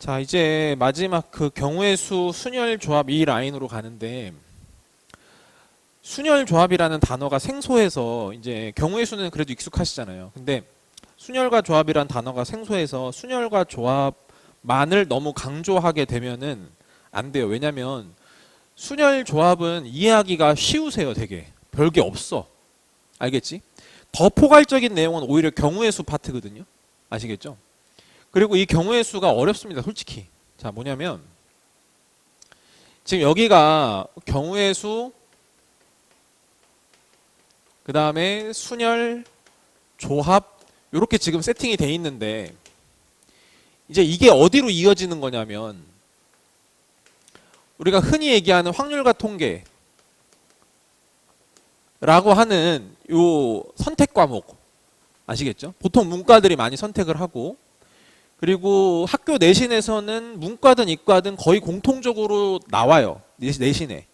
자, 이제 마지막 그 경우의 수 순열 조합 이 라인으로 가는데, 순열 조합이라는 단어가 생소해서 이제 경우의 수는 그래도 익숙하시잖아요. 근데 순열과 조합이란 단어가 생소해서 순열과 조합만을 너무 강조하게 되면은 안 돼요. 왜냐면 순열 조합은 이해하기가 쉬우세요. 되게 별게 없어. 알겠지? 더 포괄적인 내용은 오히려 경우의 수 파트거든요. 아시겠죠? 그리고 이 경우의 수가 어렵습니다. 솔직히. 자, 뭐냐면 지금 여기가 경우의 수, 그 다음에 순열, 조합 이렇게 지금 세팅이 돼 있는데, 이제 이게 어디로 이어지는 거냐면 우리가 흔히 얘기하는 확률과 통계라고 하는 요 선택 과목 아시겠죠? 보통 문과들이 많이 선택을 하고, 그리고 학교 내신에서는 문과든 이과든 거의 공통적으로 나와요. 내신에.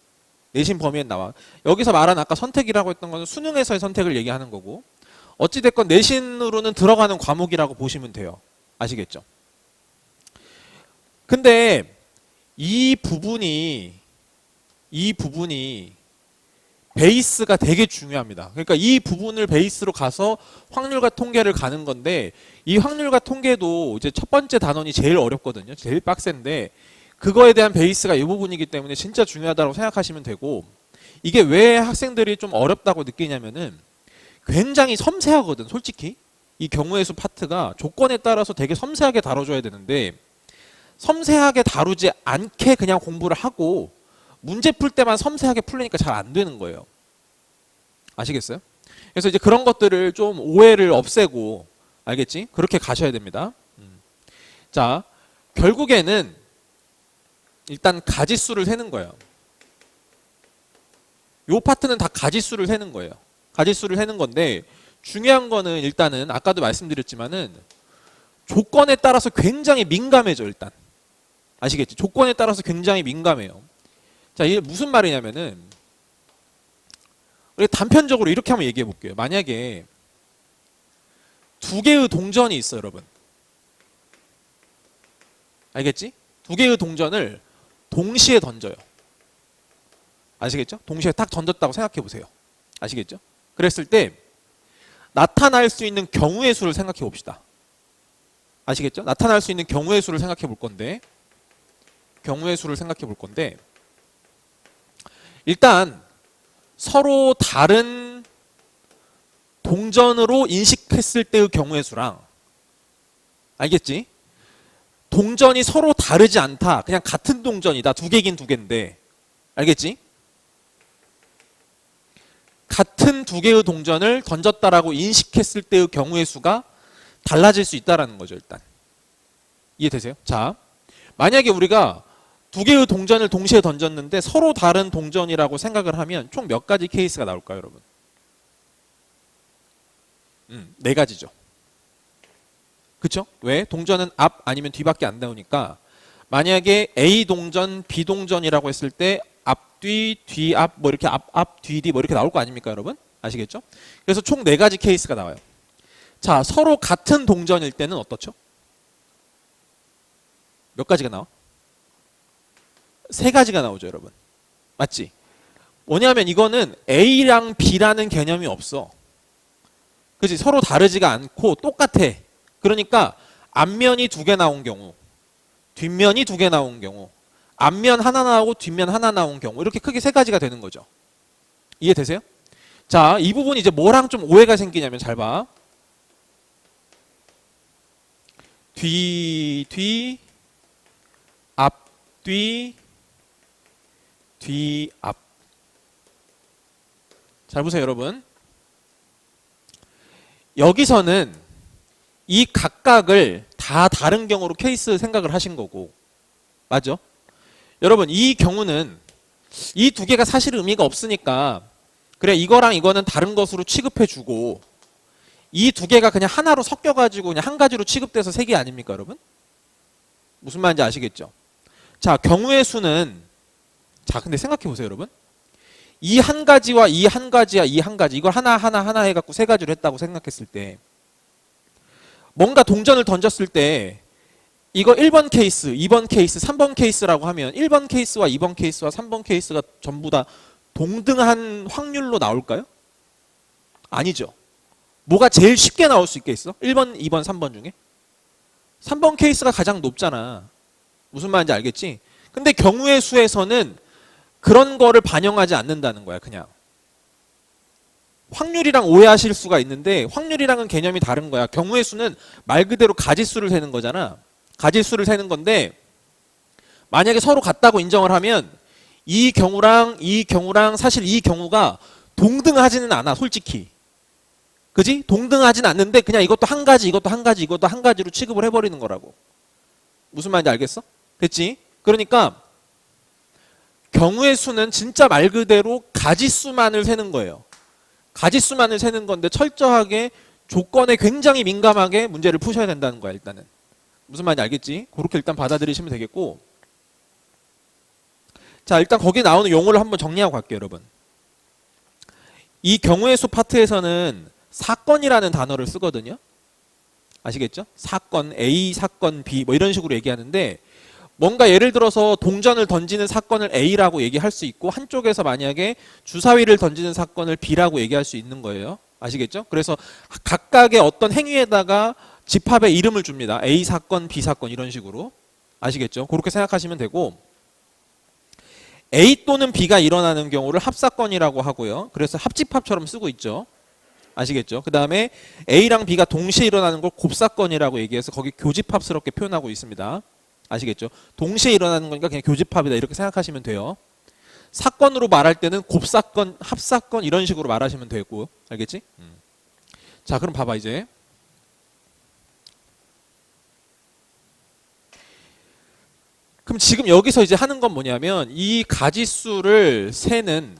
내신 범위에 나와. 여기서 말한 아까 선택이라고 했던 거는 수능에서의 선택을 얘기하는 거고, 어찌됐건 내신으로는 들어가는 과목이라고 보시면 돼요. 아시겠죠? 근데 이 부분이 베이스가 되게 중요합니다. 그러니까 이 부분을 베이스로 가서 확률과 통계를 가는 건데, 이 확률과 통계도 이제 첫 번째 단원이 제일 어렵거든요. 제일 빡센데, 그거에 대한 베이스가 이 부분이기 때문에 진짜 중요하다고 생각하시면 되고, 이게 왜 학생들이 좀 어렵다고 느끼냐면은 굉장히 섬세하거든. 솔직히 이 경우의 수 파트가 조건에 따라서 되게 섬세하게 다뤄줘야 되는데, 섬세하게 다루지 않게 그냥 공부를 하고 문제 풀 때만 섬세하게 풀리니까 잘 안 되는 거예요. 아시겠어요? 그래서 이제 그런 것들을 좀 오해를 없애고, 알겠지? 그렇게 가셔야 됩니다. 자, 결국에는 일단 가지수를 세는 거예요. 요 파트는 다 가지수를 세는 거예요. 가지수를 세는 건데, 중요한 거는 일단은 아까도 말씀드렸지만은 조건에 따라서 굉장히 민감해져. 일단 아시겠지? 조건에 따라서 굉장히 민감해요. 자, 이게 무슨 말이냐면은, 우리 단편적으로 이렇게 한번 얘기해 볼게요. 만약에 두 개의 동전이 있어요, 여러분. 알겠지? 두 개의 동전을 동시에 던져요. 아시겠죠? 동시에 딱 던졌다고 생각해 보세요. 아시겠죠? 그랬을 때 나타날 수 있는 경우의 수를 생각해 봅시다. 아시겠죠? 나타날 수 있는 경우의 수를 생각해 볼 건데, 일단 서로 다른 동전으로 인식했을 때의 경우의 수랑, 알겠지? 동전이 서로 다르지 않다. 그냥 같은 동전이다. 두 개긴 두 개인데. 알겠지? 같은 두 개의 동전을 던졌다라고 인식했을 때의 경우의 수가 달라질 수 있다는 거죠. 일단 이해되세요? 자, 만약에 우리가 두 개의 동전을 동시에 던졌는데 서로 다른 동전이라고 생각을 하면 총 몇 가지 케이스가 나올까요, 여러분? 네 가지죠. 그쵸? 왜? 동전은 앞 아니면 뒤밖에 안 나오니까, 만약에 A 동전, B 동전이라고 했을 때 앞뒤, 뒤앞, 뭐 이렇게 앞, 뒤, 뒤 뭐 이렇게 나올 거 아닙니까, 여러분? 아시겠죠? 그래서 총 네 가지 케이스가 나와요. 자, 서로 같은 동전일 때는 어떻죠? 몇 가지가 나와? 세 가지가 나오죠, 여러분. 맞지? 뭐냐면 이거는 A랑 B라는 개념이 없어. 그치? 서로 다르지가 않고 똑같아. 그러니까 앞면이 두 개 나온 경우, 뒷면이 두 개 나온 경우, 앞면 하나 나오고 뒷면 하나 나온 경우, 이렇게 크게 세 가지가 되는 거죠. 이해되세요? 자, 이 부분이 이제 뭐랑 좀 오해가 생기냐면, 잘 봐. 뒤, 앞, 뒤, 앞. 잘 보세요, 여러분. 여기서는 이 각각을 다 다른 경우로 케이스 생각을 하신 거고, 맞죠? 여러분, 이 경우는 이 두 개가 사실 의미가 없으니까, 그래, 이거랑 이거는 다른 것으로 취급해주고, 이 두 개가 그냥 하나로 섞여가지고 그냥 한 가지로 취급돼서 세 개 아닙니까, 여러분? 무슨 말인지 아시겠죠? 자, 경우의 수는, 자, 근데 생각해 보세요, 여러분. 이 한 가지와 이 한 가지와 이 한 가지, 이걸 하나 해갖고 세 가지로 했다고 생각했을 때, 뭔가 동전을 던졌을 때 이거 1번 케이스, 2번 케이스, 3번 케이스라고 하면 1번 케이스와 2번 케이스와 3번 케이스가 전부 다 동등한 확률로 나올까요? 아니죠. 뭐가 제일 쉽게 나올 수 있겠어? 1번, 2번, 3번 중에? 3번 케이스가 가장 높잖아. 무슨 말인지 알겠지? 근데 경우의 수에서는 그런 거를 반영하지 않는다는 거야, 그냥. 확률이랑 오해하실 수가 있는데 확률이랑은 개념이 다른 거야. 경우의 수는 말 그대로 가지수를 세는 거잖아. 가지수를 세는 건데 만약에 서로 같다고 인정을 하면 이 경우랑 사실 이 경우가 동등하지는 않아, 솔직히. 그지? 동등하진 않는데 그냥 이것도 한 가지, 이것도 한 가지, 이것도 한 가지로 취급을 해버리는 거라고. 무슨 말인지 알겠어? 됐지? 그러니까 경우의 수는 진짜 말 그대로 가지수만을 세는 거예요. 가지수만을 세는 건데 철저하게 조건에 굉장히 민감하게 문제를 푸셔야 된다는 거야, 일단은. 무슨 말인지 알겠지? 그렇게 일단 받아들이시면 되겠고. 자, 일단 거기 나오는 용어를 한번 정리하고 갈게요, 여러분. 이 경우의 수 파트에서는 사건이라는 단어를 쓰거든요. 아시겠죠? 사건, A 사건, B 뭐 이런 식으로 얘기하는데 뭔가 예를 들어서 동전을 던지는 사건을 A라고 얘기할 수 있고 한쪽에서 만약에 주사위를 던지는 사건을 B라고 얘기할 수 있는 거예요. 아시겠죠? 그래서 각각의 어떤 행위에다가 집합의 이름을 줍니다. A 사건, B 사건 이런 식으로. 아시겠죠? 그렇게 생각하시면 되고 A 또는 B가 일어나는 경우를 합사건이라고 하고요. 그래서 합집합처럼 쓰고 있죠. 아시겠죠? 그 다음에 A랑 B가 동시에 일어나는 걸 곱사건이라고 얘기해서 거기 교집합스럽게 표현하고 있습니다. 아시겠죠? 동시에 일어나는 거니까 그냥 교집합이다 이렇게 생각하시면 돼요. 사건으로 말할 때는 곱사건, 합사건 이런 식으로 말하시면 되고 알겠지? 자, 그럼 봐봐 이제. 그럼 지금 여기서 이제 하는 건 뭐냐면 이 가지수를 세는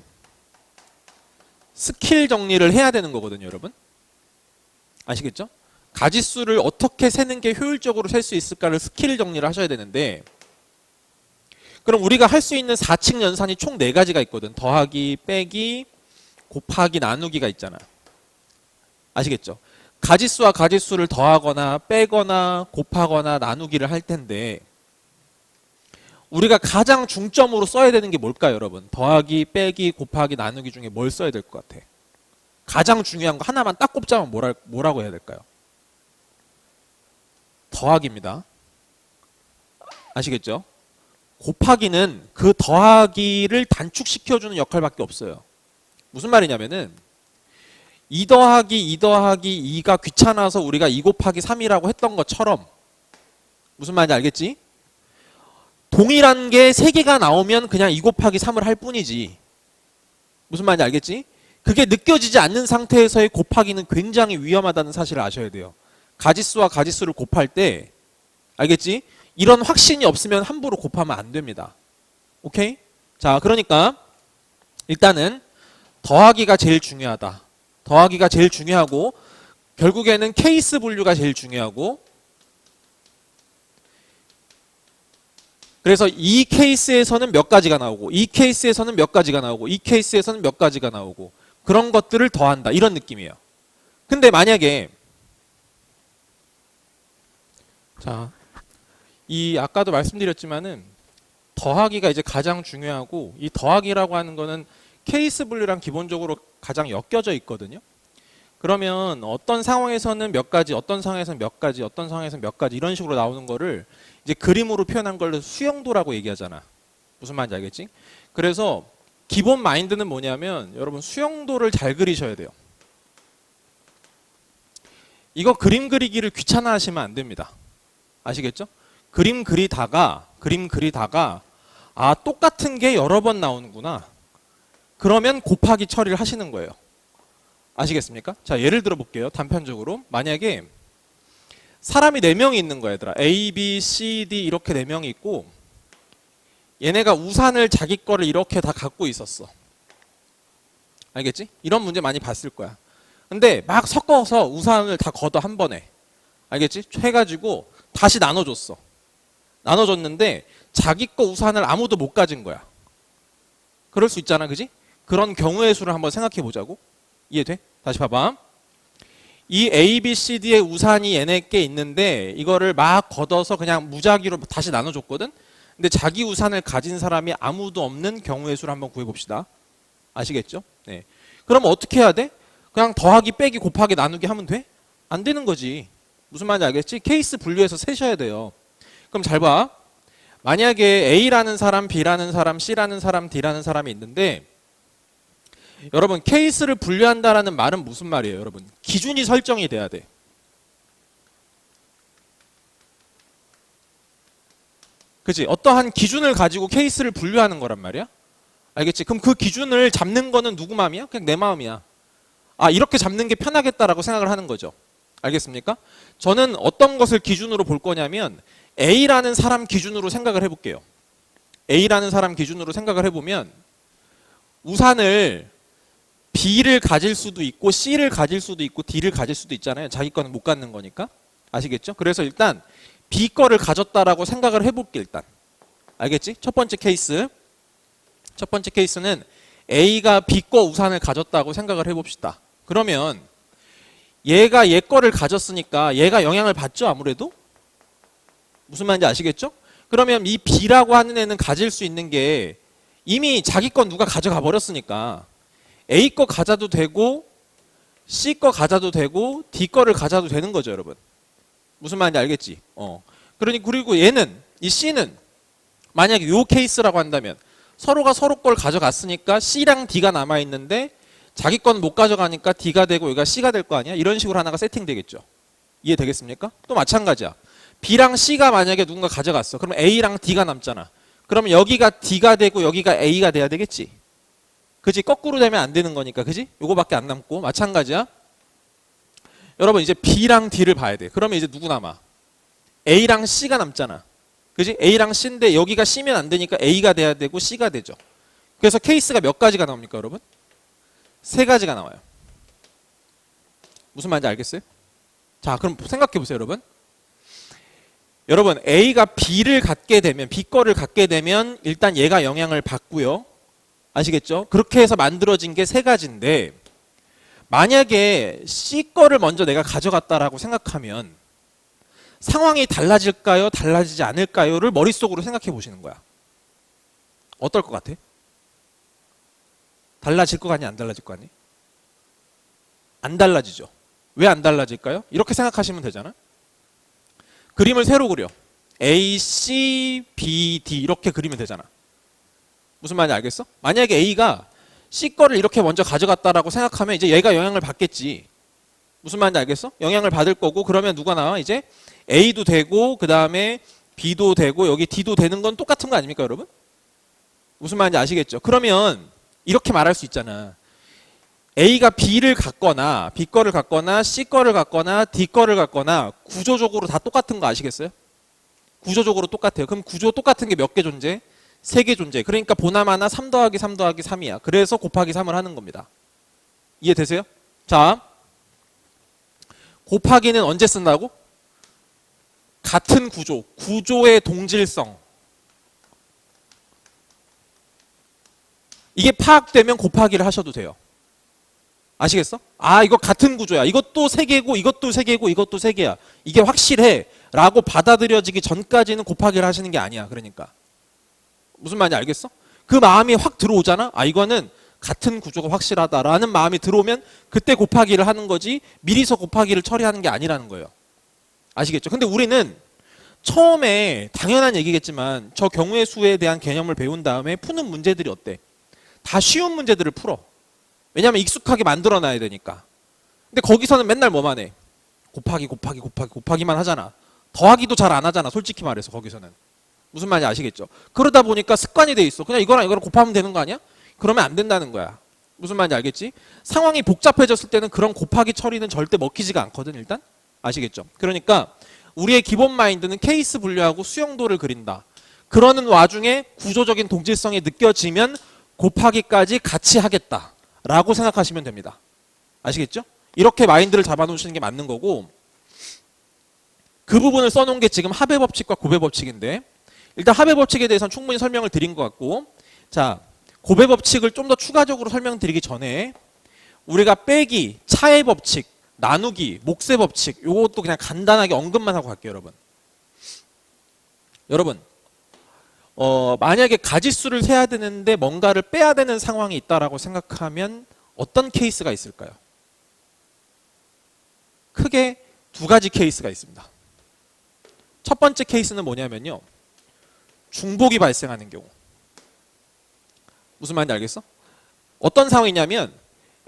스킬 정리를 해야 되는 거거든요, 여러분. 아시겠죠? 가지수를 어떻게 세는 게 효율적으로 셀 수 있을까를 스킬 정리를 하셔야 되는데 그럼 우리가 할 수 있는 4칙 연산이 총 4가지가 있거든. 더하기, 빼기, 곱하기, 나누기가 있잖아. 아시겠죠? 가지수와 가지수를 더하거나 빼거나 곱하거나 나누기를 할 텐데 우리가 가장 중점으로 써야 되는 게 뭘까요, 여러분? 더하기, 빼기, 곱하기, 나누기 중에 뭘 써야 될 것 같아? 가장 중요한 거 하나만 딱 꼽자면 뭐라고 해야 될까요? 더하기입니다. 아시겠죠? 곱하기는 그 더하기를 단축시켜주는 역할밖에 없어요. 무슨 말이냐면은 2 더하기 2 더하기 2가 귀찮아서 우리가 2 곱하기 3이라고 했던 것처럼 무슨 말인지 알겠지? 동일한 게 3개가 나오면 그냥 2 곱하기 3을 할 뿐이지. 무슨 말인지 알겠지? 그게 느껴지지 않는 상태에서의 곱하기는 굉장히 위험하다는 사실을 아셔야 돼요. 가지수와 가지수를 곱할 때 알겠지? 이런 확신이 없으면 함부로 곱하면 안 됩니다. 오케이? 자, 그러니까 일단은 더하기가 제일 중요하다. 더하기가 제일 중요하고 결국에는 케이스 분류가 제일 중요하고 그래서 이 케이스에서는 몇 가지가 나오고 이 케이스에서는 몇 가지가 나오고 이 케이스에서는 몇 가지가 나오고 그런 것들을 더한다. 이런 느낌이에요. 근데 만약에 자, 이 아까도 말씀드렸지만은 더하기가 이제 가장 중요하고 이 더하기라고 하는 거는 케이스 분류랑 기본적으로 가장 엮여져 있거든요. 그러면 어떤 상황에서는 몇 가지, 어떤 상황에서는 몇 가지, 어떤 상황에서는 몇 가지 이런 식으로 나오는 거를 이제 그림으로 표현한 걸 수용도라고 얘기하잖아. 무슨 말인지 알겠지? 그래서 기본 마인드는 뭐냐면 여러분 수용도를 잘 그리셔야 돼요. 이거 그림 그리기를 귀찮아 하시면 안 됩니다. 아시겠죠? 그림 그리다가 아 똑같은 게 여러 번 나오는구나. 그러면 곱하기 처리를 하시는 거예요. 아시겠습니까? 자, 예를 들어 볼게요. 단편적으로 만약에 사람이 4명이 있는 거야, 얘들아. A, B, C, D 이렇게 4명이 있고 얘네가 우산을 자기 거를 이렇게 다 갖고 있었어. 알겠지? 이런 문제 많이 봤을 거야. 근데 막 섞어서 우산을 다 걷어 한 번에. 알겠지? 해가지고 다시 나눠줬어. 나눠줬는데 자기 거 우산을 아무도 못 가진 거야. 그럴 수 있잖아, 그지? 그런 경우의 수를 한번 생각해 보자고. 이해돼? 다시 봐봐. 이 A, B, C, D의 우산이 얘네께 있는데 이거를 막 걷어서 그냥 무작위로 다시 나눠줬거든. 근데 자기 우산을 가진 사람이 아무도 없는 경우의 수를 한번 구해봅시다. 아시겠죠? 네. 그럼 어떻게 해야 돼? 그냥 더하기 빼기 곱하기 나누기 하면 돼? 안 되는 거지. 무슨 말인지 알겠지? 케이스 분류해서 세셔야 돼요. 그럼 잘 봐. 만약에 A라는 사람, B라는 사람, C라는 사람, D라는 사람이 있는데 여러분 케이스를 분류한다라는 말은 무슨 말이에요? 여러분 기준이 설정이 돼야 돼. 그치? 어떠한 기준을 가지고 케이스를 분류하는 거란 말이야. 알겠지? 그럼 그 기준을 잡는 거는 누구 마음이야? 그냥 내 마음이야. 아 이렇게 잡는 게 편하겠다라고 생각을 하는 거죠. 알겠습니까? 저는 어떤 것을 기준으로 볼 거냐면 A라는 사람 기준으로 생각을 해볼게요. A라는 사람 기준으로 생각을 해보면 우산을 B를 가질 수도 있고 C를 가질 수도 있고 D를 가질 수도 있잖아요. 자기 거는 못 갖는 거니까. 아시겠죠? 그래서 일단 B 거를 가졌다라고 생각을 해볼게 일단. 알겠지? 첫 번째 케이스. 첫 번째 케이스는 A가 B 거 우산을 가졌다고 생각을 해봅시다. 그러면 얘가 얘 거를 가졌으니까 얘가 영향을 받죠 아무래도? 무슨 말인지 아시겠죠? 그러면 이 B라고 하는 애는 가질 수 있는 게 이미 자기 건 누가 가져가 버렸으니까 A 거 가져도 되고 C 거 가져도 되고 D 거를 가져도 되는 거죠 여러분. 무슨 말인지 알겠지? 그리고 얘는 이 C는 만약에 요 케이스라고 한다면 서로가 서로 걸 가져갔으니까 C랑 D가 남아있는데 자기 건 못 가져가니까 D가 되고 여기가 C가 될 거 아니야? 이런 식으로 하나가 세팅되겠죠. 이해되겠습니까? 또 마찬가지야. B랑 C가 만약에 누군가 가져갔어. 그럼 A랑 D가 남잖아. 그러면 여기가 D가 되고 여기가 A가 돼야 되겠지. 그지? 거꾸로 되면 안 되는 거니까. 그지? 요거밖에 안 남고. 마찬가지야. 여러분 이제 B랑 D를 봐야 돼. 그러면 이제 누구 남아? A랑 C가 남잖아. 그지? A랑 C인데 여기가 C면 안 되니까 A가 돼야 되고 C가 되죠. 그래서 케이스가 몇 가지가 나옵니까 여러분? 세 가지가 나와요. 무슨 말인지 알겠어요? 자 그럼 생각해 보세요 여러분. 여러분 A가 B를 갖게 되면 B 거를 갖게 되면 일단 얘가 영향을 받고요. 아시겠죠? 그렇게 해서 만들어진 게 세 가지인데 만약에 C 거를 먼저 내가 가져갔다라고 생각하면 상황이 달라질까요? 달라지지 않을까요?를 머릿속으로 생각해 보시는 거야. 어떨 것 같아? 달라질 것 같니? 안 달라질 것 같니? 안 달라지죠. 왜 안 달라질까요? 이렇게 생각하시면 되잖아. 그림을 새로 그려. A, C, B, D 이렇게 그리면 되잖아. 무슨 말인지 알겠어? 만약에 A가 C 거를 이렇게 먼저 가져갔다라고 생각하면 이제 얘가 영향을 받겠지. 무슨 말인지 알겠어? 영향을 받을 거고 그러면 누가 나와? 이제 A도 되고 그 다음에 B도 되고 여기 D도 되는 건 똑같은 거 아닙니까 여러분? 무슨 말인지 아시겠죠? 그러면 이렇게 말할 수 있잖아. A가 B를 갖거나 B 거를 갖거나 C 거를 갖거나 D 거를 갖거나 구조적으로 다 똑같은 거 아시겠어요? 구조적으로 똑같아요. 그럼 구조 똑같은 게 몇 개 존재? 3개 존재. 그러니까 보나마나 3 더하기 3 더하기 3이야. 그래서 곱하기 3을 하는 겁니다. 이해되세요? 자, 곱하기는 언제 쓴다고? 같은 구조, 구조의 동질성. 이게 파악되면 곱하기를 하셔도 돼요. 아시겠어? 아 이거 같은 구조야. 이것도 3개고 이것도 3개고 이것도 3개야. 이게 확실해 라고 받아들여지기 전까지는 곱하기를 하시는 게 아니야. 그러니까 무슨 말인지 알겠어? 그 마음이 확 들어오잖아. 아 이거는 같은 구조가 확실하다라는 마음이 들어오면 그때 곱하기를 하는 거지 미리서 곱하기를 처리하는 게 아니라는 거예요. 아시겠죠? 근데 우리는 처음에 당연한 얘기겠지만 저 경우의 수에 대한 개념을 배운 다음에 푸는 문제들이 어때? 다 쉬운 문제들을 풀어. 왜냐하면 익숙하게 만들어놔야 되니까. 근데 거기서는 맨날 뭐만 해? 곱하기 곱하기 곱하기 곱하기만 하잖아. 더하기도 잘 안 하잖아. 솔직히 말해서 거기서는. 무슨 말인지 아시겠죠? 그러다 보니까 습관이 돼 있어. 그냥 이거랑 이거랑 곱하면 되는 거 아니야? 그러면 안 된다는 거야. 무슨 말인지 알겠지? 상황이 복잡해졌을 때는 그런 곱하기 처리는 절대 먹히지가 않거든 일단. 아시겠죠? 그러니까 우리의 기본 마인드는 케이스 분류하고 수용도를 그린다. 그러는 와중에 구조적인 동질성이 느껴지면 곱하기까지 같이 하겠다 라고 생각하시면 됩니다. 아시겠죠? 이렇게 마인드를 잡아놓으시는 게 맞는 거고 그 부분을 써놓은 게 지금 합의 법칙과 고배 법칙인데 일단 합의 법칙에 대해서는 충분히 설명을 드린 것 같고 자 고배 법칙을 좀 더 추가적으로 설명드리기 전에 우리가 빼기, 차의 법칙, 나누기, 몫의 법칙, 요것도 그냥 간단하게 언급만 하고 갈게요, 여러분. 여러분, 만약에 가지수를 세야 되는데 뭔가를 빼야 되는 상황이 있다라고 생각하면 어떤 케이스가 있을까요? 크게 두 가지 케이스가 있습니다. 첫 번째 케이스는 뭐냐면요. 중복이 발생하는 경우. 무슨 말인지 알겠어? 어떤 상황이냐면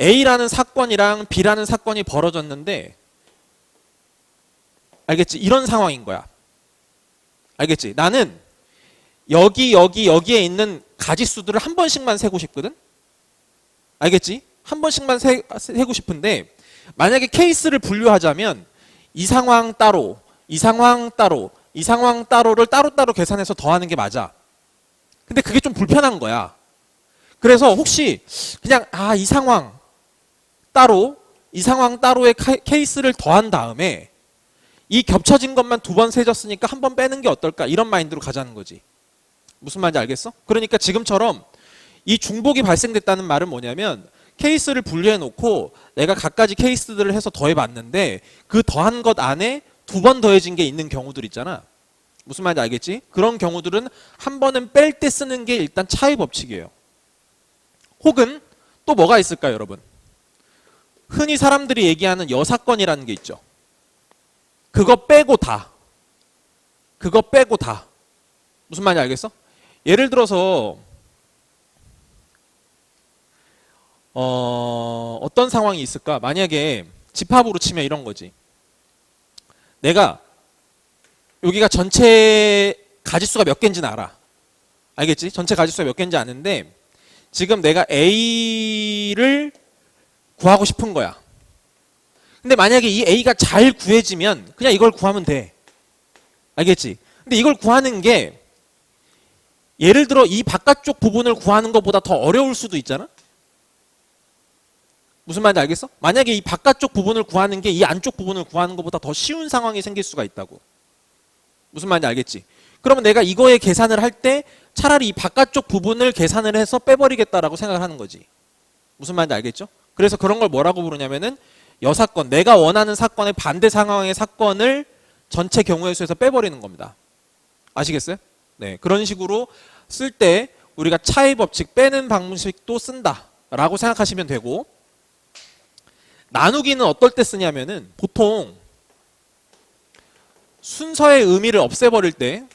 A라는 사건이랑 B라는 사건이 벌어졌는데 알겠지? 이런 상황인 거야. 알겠지? 나는 여기에 있는 가지수들을 한 번씩만 세고 싶거든? 알겠지? 한 번씩만 세고 싶은데 만약에 케이스를 분류하자면 이 상황 따로, 이 상황 따로, 이 상황 따로를 따로따로 계산해서 더하는 게 맞아. 근데 그게 좀 불편한 거야. 그래서 혹시 그냥 이 상황 따로, 이 상황 따로의 케이스를 더한 다음에 이 겹쳐진 것만 두 번 세졌으니까 한 번 빼는 게 어떨까? 이런 마인드로 가자는 거지. 무슨 말인지 알겠어? 그러니까 지금처럼 이 중복이 발생됐다는 말은 뭐냐면 케이스를 분류해 놓고 내가 갖가지 케이스들을 해서 더해 봤는데 그 더한 것 안에 두 번 더해진 게 있는 경우들 있잖아. 무슨 말인지 알겠지? 그런 경우들은 한 번은 뺄 때 쓰는 게 일단 차이 법칙이에요. 혹은 또 뭐가 있을까요, 여러분? 흔히 사람들이 얘기하는 여사건이라는 게 있죠. 그거 빼고 다. 그거 빼고 다. 무슨 말인지 알겠어? 예를 들어서 어떤 상황이 있을까? 만약에 집합으로 치면 이런 거지. 내가 여기가 전체 가지수가 몇 개인지는 알아. 알겠지? 전체 가지수가 몇 개인지 아는데 지금 내가 A를 구하고 싶은 거야. 근데 만약에 이 A가 잘 구해지면 그냥 이걸 구하면 돼. 알겠지? 근데 이걸 구하는 게 예를 들어 이 바깥쪽 부분을 구하는 것보다 더 어려울 수도 있잖아? 무슨 말인지 알겠어? 만약에 이 바깥쪽 부분을 구하는 게 이 안쪽 부분을 구하는 것보다 더 쉬운 상황이 생길 수가 있다고. 무슨 말인지 알겠지? 그러면 내가 이거에 계산을 할 때 차라리 이 바깥쪽 부분을 계산을 해서 빼버리겠다라고 생각을 하는 거지. 무슨 말인지 알겠죠? 그래서 그런 걸 뭐라고 부르냐면은 여사건, 내가 원하는 사건의 반대 상황의 사건을 전체 경우의 수에서 빼버리는 겁니다. 아시겠어요? 네, 그런 식으로 쓸 때 우리가 차이 법칙 빼는 방식도 쓴다라고 생각하시면 되고, 나누기는 어떨 때 쓰냐면은 보통 순서의 의미를 없애버릴 때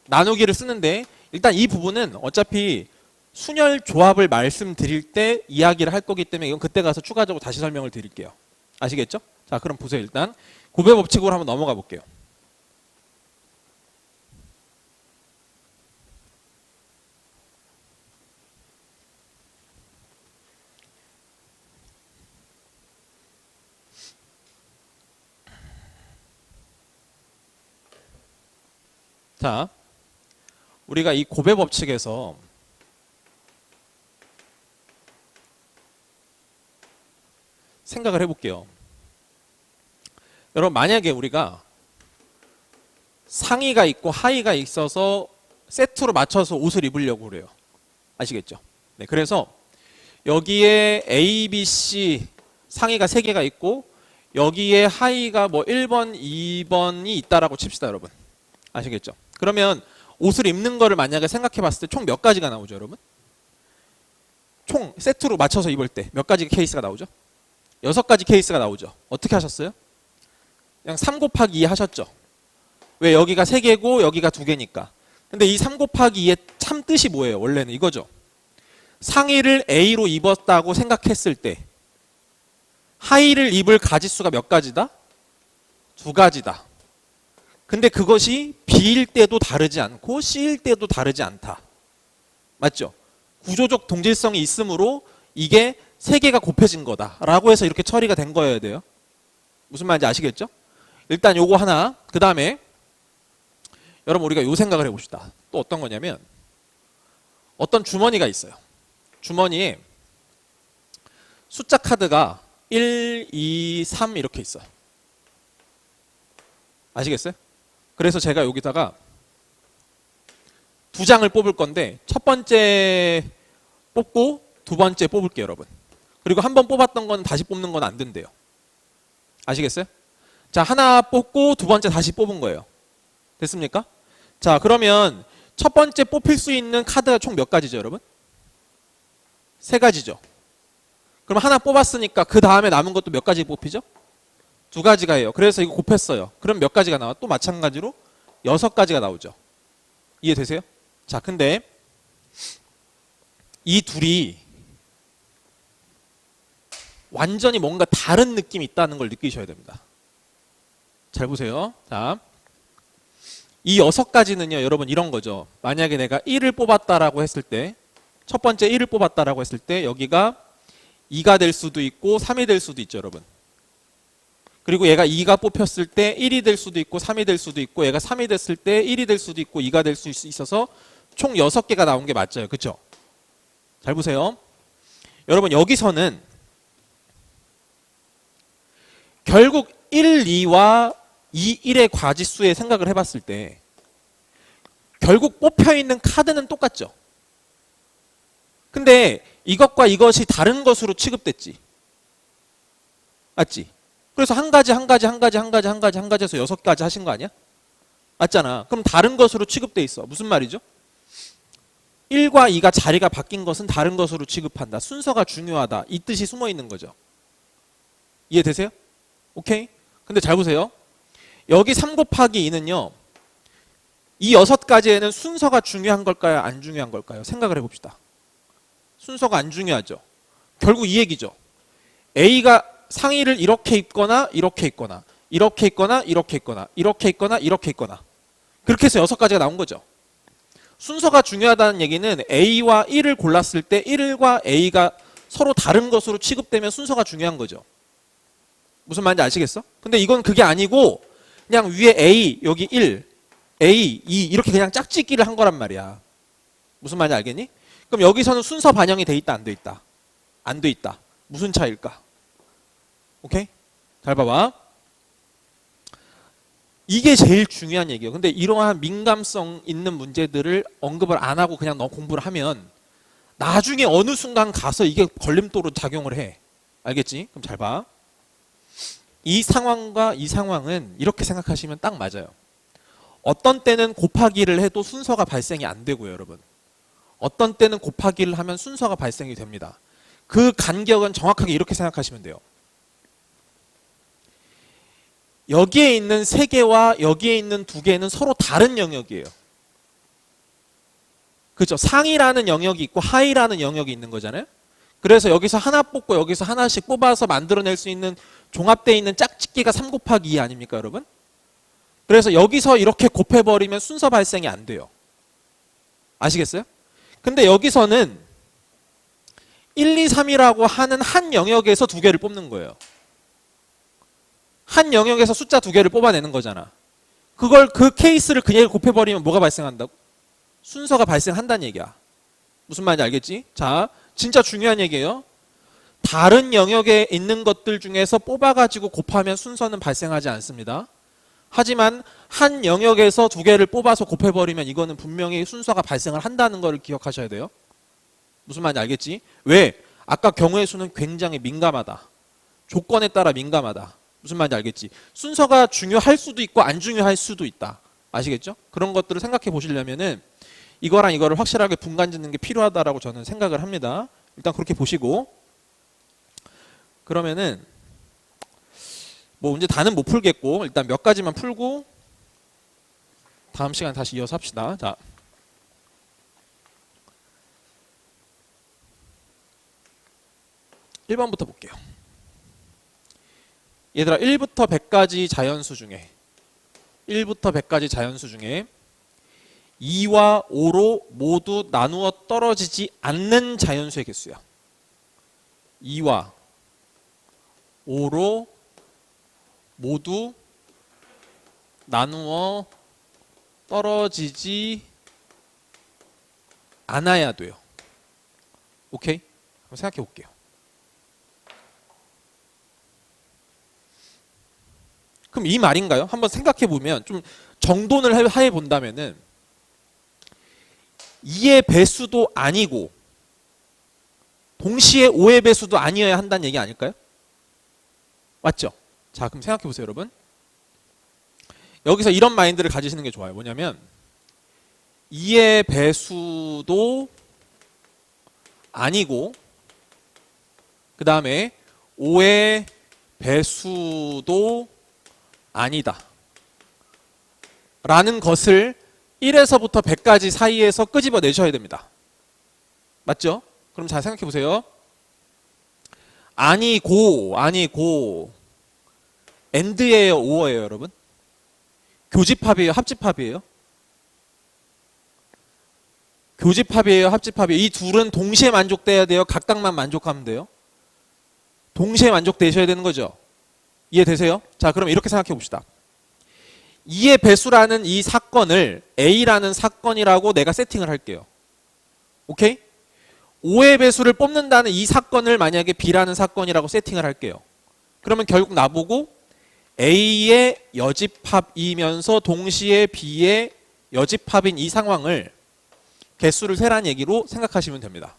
나누기를 쓰는데, 일단 이 부분은 어차피 순열 조합을 말씀드릴 때 이야기를 할 거기 때문에 이건 그때 가서 추가적으로 다시 설명을 드릴게요. 아시겠죠? 자, 그럼 보세요. 일단 곱의 법칙으로 한번 넘어가 볼게요. 자, 우리가 이 곱의 법칙에서 생각을 해볼게요. 여러분, 만약에 우리가 상의가 있고 하의가 있어서 세트로 맞춰서 옷을 입으려고 그래요. 아시겠죠? 네, 그래서 여기에 A, B, C 상의가 3개가 있고 여기에 하의가 뭐 1번, 2번이 있다라고 칩시다, 여러분. 아시겠죠? 그러면 옷을 입는 거를 만약에 생각해 봤을 때 총 몇 가지가 나오죠, 여러분? 총 세트로 맞춰서 입을 때 몇 가지 케이스가 나오죠? 6가지 케이스가 나오죠. 어떻게 하셨어요? 그냥 3 곱하기 2 하셨죠. 왜? 여기가 3개고 여기가 2개니까. 근데 이 3 곱하기 2의 참 뜻이 뭐예요? 원래는 이거죠. 상의를 A로 입었다고 생각했을 때 하의를 입을 가지수가 몇 가지다? 2가지다. 근데 그것이 B일 때도 다르지 않고 C일 때도 다르지 않다. 맞죠? 구조적 동질성이 있으므로 이게 3개가 곱해진 거다라고 해서 이렇게 처리가 된 거여야 돼요. 무슨 말인지 아시겠죠? 일단 요거 하나, 그 다음에 여러분 우리가 요 생각을 해봅시다. 또 어떤 거냐면 어떤 주머니가 있어요. 주머니에 숫자 카드가 1, 2, 3 이렇게 있어요. 아시겠어요? 그래서 제가 여기다가 2장을 뽑을 건데 첫 번째 뽑고 두 번째 뽑을게요, 여러분. 그리고 한 번 뽑았던 건 다시 뽑는 건 안 된대요. 아시겠어요? 자, 하나 뽑고 두 번째 다시 뽑은 거예요. 됐습니까? 자, 그러면 첫 번째 뽑힐 수 있는 카드가 총 몇 가지죠, 여러분? 세 가지죠. 그럼 하나 뽑았으니까 그 다음에 남은 것도 몇 가지 뽑히죠? 두 가지가 해요. 그래서 이거 곱했어요. 그럼 몇 가지가 나와? 또 마찬가지로 6가지가 나오죠. 이해되세요? 자, 근데 이 둘이 완전히 뭔가 다른 느낌이 있다는 걸 느끼셔야 됩니다. 잘 보세요. 자, 이 6가지는요, 여러분 이런 거죠. 만약에 내가 1을 뽑았다라고 했을 때, 첫 번째 1을 뽑았다라고 했을 때 여기가 2가 될 수도 있고 3이 될 수도 있죠, 여러분. 그리고 얘가 2가 뽑혔을 때 1이 될 수도 있고 3이 될 수도 있고 얘가 3이 됐을 때 1이 될 수도 있고 2가 될 수 있어서 총 6개가 나온 게 맞죠. 그렇죠? 잘 보세요. 여러분 여기서는 결국 1, 2와 2, 1의 과지수의 생각을 해봤을 때 결국 뽑혀있는 카드는 똑같죠. 근데 이것과 이것이 다른 것으로 취급됐지. 맞지? 그래서 한 가지 해서 6가지 하신 거 아니야? 맞잖아. 그럼 다른 것으로 취급돼 있어. 무슨 말이죠? 1과 2가 자리가 바뀐 것은 다른 것으로 취급한다. 순서가 중요하다. 이 뜻이 숨어 있는 거죠. 이해되세요? 오케이? 근데 잘 보세요. 여기 3 곱하기 2는요. 이 6가지에는 순서가 중요한 걸까요? 안 중요한 걸까요? 생각을 해봅시다. 순서가 안 중요하죠. 결국 이 얘기죠. A가 상의를 이렇게 입거나 이렇게 입거나 이렇게 입거나 이렇게 입거나 이렇게 입거나 이렇게 입거나 그렇게 해서 6가지가 나온 거죠. 순서가 중요하다는 얘기는 A와 1을 골랐을 때 1과 A가 서로 다른 것으로 취급되면 순서가 중요한 거죠. 무슨 말인지 아시겠어? 근데 이건 그게 아니고 그냥 위에 A, 여기 1, A, 2 이렇게 그냥 짝짓기를 한 거란 말이야. 무슨 말인지 알겠니? 그럼 여기서는 순서 반영이 돼 있다, 안 돼 있다? 안 돼 있다. 무슨 차이일까? 오케이? 잘 봐봐. 이게 제일 중요한 얘기예요. 근데 이러한 민감성 있는 문제들을 언급을 안 하고 그냥 너 공부를 하면 나중에 어느 순간 가서 이게 걸림돌로 작용을 해. 알겠지? 그럼 잘 봐. 이 상황과 이 상황은 이렇게 생각하시면 딱 맞아요. 어떤 때는 곱하기를 해도 순서가 발생이 안 되고요, 여러분. 어떤 때는 곱하기를 하면 순서가 발생이 됩니다. 그 간격은 정확하게 이렇게 생각하시면 돼요. 여기에 있는 3개와 여기에 있는 2개는 서로 다른 영역이에요. 그렇죠? 상이라는 영역이 있고 하이라는 영역이 있는 거잖아요. 그래서 여기서 하나 뽑고 여기서 하나씩 뽑아서 만들어낼 수 있는 종합되어 있는 짝짓기가 3 곱하기 2 아닙니까, 여러분? 그래서 여기서 이렇게 곱해버리면 순서 발생이 안 돼요. 아시겠어요? 근데 여기서는 1, 2, 3이라고 하는 한 영역에서 2개를 뽑는 거예요. 한 영역에서 숫자 2개를 뽑아내는 거잖아. 그 케이스를 그냥 곱해버리면 뭐가 발생한다고? 순서가 발생한다는 얘기야. 무슨 말인지 알겠지? 자, 진짜 중요한 얘기예요. 다른 영역에 있는 것들 중에서 뽑아가지고 곱하면 순서는 발생하지 않습니다. 하지만 한 영역에서 2개를 뽑아서 곱해버리면 이거는 분명히 순서가 발생을 한다는 걸 기억하셔야 돼요. 무슨 말인지 알겠지? 왜? 아까 경우의 수는 굉장히 민감하다. 조건에 따라 민감하다. 무슨 말인지 알겠지? 순서가 중요할 수도 있고 안 중요할 수도 있다. 아시겠죠? 그런 것들을 생각해 보시려면은 이거랑 이거를 확실하게 분간 짓는 게 필요하다라고 저는 생각을 합니다. 일단 그렇게 보시고 그러면은 뭐 문제 다는 못 풀겠고 일단 몇 가지만 풀고 다음 시간에 다시 이어서 합시다. 자, 1번부터 볼게요. 얘들아 1부터 100까지 자연수 중에 2와 5로 모두 나누어 떨어지지 않는 자연수의 개수야. 2와 5로 모두 나누어 떨어지지 않아야 돼요. 오케이? 한번 생각해 볼게요. 그럼 이 말인가요? 한번 생각해 보면 좀 정돈을 해 본다면은 2의 배수도 아니고 동시에 5의 배수도 아니어야 한다는 얘기 아닐까요? 맞죠? 자, 그럼 생각해 보세요, 여러분. 여기서 이런 마인드를 가지시는 게 좋아요. 뭐냐면 2의 배수도 아니고 그 다음에 5의 배수도 아니다 라는 것을 1에서부터 100까지 사이에서 끄집어 내셔야 됩니다. 맞죠? 그럼 잘 생각해 보세요. 아니고 AND예요, OR예요, 여러분? 교집합이에요, 합집합이에요? 교집합이에요, 합집합이에요? 이 둘은 동시에 만족돼야 돼요? 각각만 만족하면 돼요? 동시에 만족되셔야 되는 거죠? 이해되세요? 자, 그럼 이렇게 생각해 봅시다. 2의 배수라는 이 사건을 A라는 사건이라고 내가 세팅을 할게요. 오케이? 5의 배수를 뽑는다는 이 사건을 만약에 B라는 사건이라고 세팅을 할게요. 그러면 결국 나보고 A의 여집합이면서 동시에 B의 여집합인 이 상황을 개수를 세라는 얘기로 생각하시면 됩니다.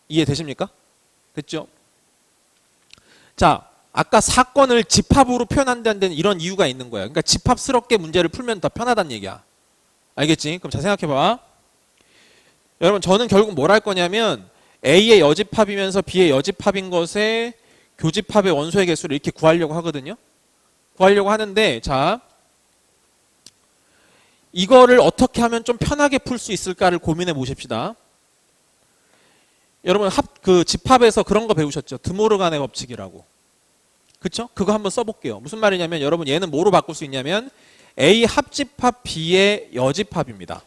이해되십니까? 됐죠? 자, 아까 사건을 집합으로 표현한다는 데는 이런 이유가 있는 거야. 그러니까 집합스럽게 문제를 풀면 더 편하다는 얘기야. 알겠지? 그럼 잘 생각해봐. 여러분, 저는 결국 뭘 할 거냐면 A의 여집합이면서 B의 여집합인 것에 교집합의 원소의 개수를 이렇게 구하려고 하거든요. 구하려고 하는데, 자, 이거를 어떻게 하면 좀 편하게 풀 수 있을까를 고민해 보십시다. 여러분, 집합에서 그런 거 배우셨죠? 드모르간의 법칙이라고. 그쵸? 그거 한번 써볼게요. 무슨 말이냐면, 여러분, 얘는 뭐로 바꿀 수 있냐면 A 합집합 B의 여집합입니다.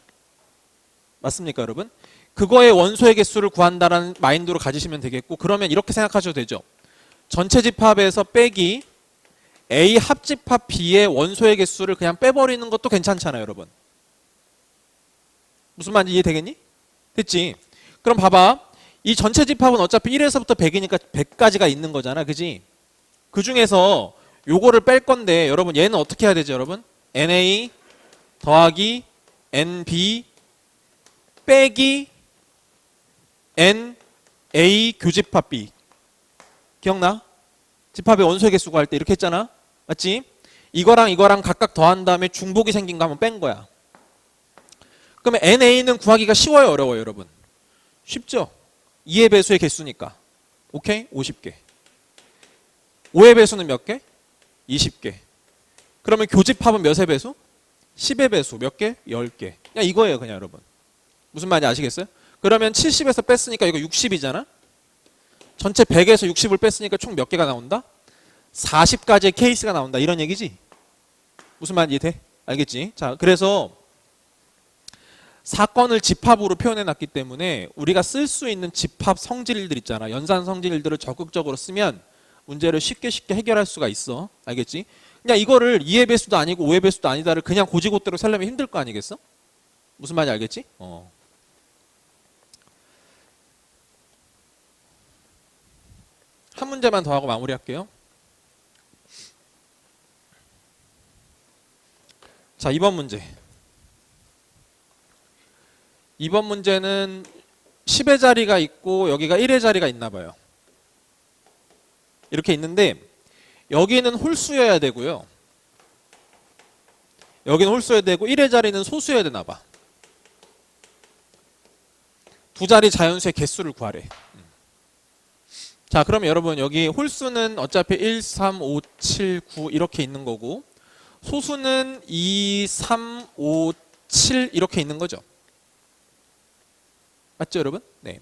맞습니까, 여러분? 그거의 원소의 개수를 구한다라는 마인드로 가지시면 되겠고, 그러면 이렇게 생각하셔도 되죠. 전체 집합에서 빼기 A 합집합 B의 원소의 개수를 그냥 빼버리는 것도 괜찮잖아요, 여러분. 무슨 말인지 이해되겠니? 됐지? 그럼 봐봐. 이 전체 집합은 어차피 1에서부터 100이니까 100까지가 있는 거잖아, 그지? 그 중에서 요거를 뺄 건데, 여러분, 얘는 어떻게 해야 되죠, 여러분? NA 더하기 NB 빼기 NA 교집합 B. 기억나? 집합의 원소의 개수 구할 때 이렇게 했잖아. 맞지? 이거랑 이거랑 각각 더한 다음에 중복이 생긴 거 한번 뺀 거야. 그러면 NA는 구하기가 쉬워요, 어려워요, 여러분? 쉽죠? 2의 배수의 개수니까. 오케이? 50개. 5의 배수는 몇 개? 20개. 그러면 교집합은 몇의 배수? 10의 배수. 몇 개? 10개. 그냥 이거예요, 그냥 여러분. 무슨 말인지 아시겠어요? 그러면 70에서 뺐으니까 이거 60이잖아? 전체 100에서 60을 뺐으니까 총 몇 개가 나온다? 40가지의 케이스가 나온다. 이런 얘기지? 무슨 말인지 돼? 알겠지? 자, 그래서 사건을 집합으로 표현해 놨기 때문에 우리가 쓸 수 있는 집합 성질들 있잖아. 연산 성질들을 적극적으로 쓰면 문제를 쉽게 해결할 수가 있어. 알겠지? 그냥 이거를 2의 배수도 아니고 5의 배수도 아니다를 그냥 고지고대로 살려면 힘들 거 아니겠어? 무슨 말인지 알겠지? 한 문제만 더 하고 마무리할게요. 자, 2번 문제. 2번 문제는 10의 자리가 있고 여기가 1의 자리가 있나 봐요. 이렇게 있는데 여기는 홀수여야 되고요. 여기는 홀수여야 되고 1의 자리는 소수여야 되나 봐. 두 자리 자연수의 개수를 구하래. 자, 그럼 여러분 여기 홀수는 어차피 1, 3, 5, 7, 9 이렇게 있는 거고 소수는 2, 3, 5, 7 이렇게 있는 거죠. 맞죠, 여러분? 네.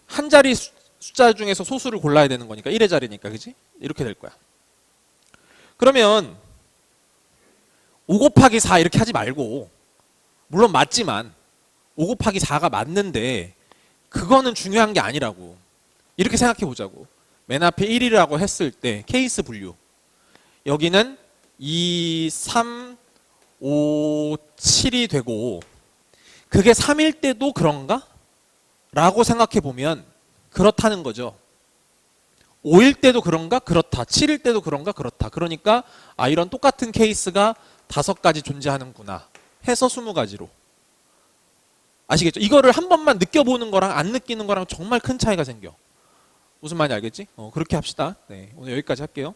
한 자리 숫자 중에서 소수를 골라야 되는 거니까 1의 자리니까, 그지? 이렇게 될 거야. 그러면 5 곱하기 4 이렇게 하지 말고, 물론 맞지만 5 곱하기 4가 맞는데 그거는 중요한 게 아니라고. 이렇게 생각해 보자고. 맨 앞에 1이라고 했을 때 케이스 분류. 여기는 2, 3, 5, 7이 되고 그게 3일 때도 그런가? 라고 생각해 보면 그렇다는 거죠. 5일 때도 그런가? 그렇다. 7일 때도 그런가? 그렇다. 그러니까 이런 똑같은 케이스가 5가지 존재하는구나 해서 20가지로. 아시겠죠? 이거를 한 번만 느껴보는 거랑 안 느끼는 거랑 정말 큰 차이가 생겨. 무슨 말인지 알겠지? 그렇게 합시다. 네, 오늘 여기까지 할게요.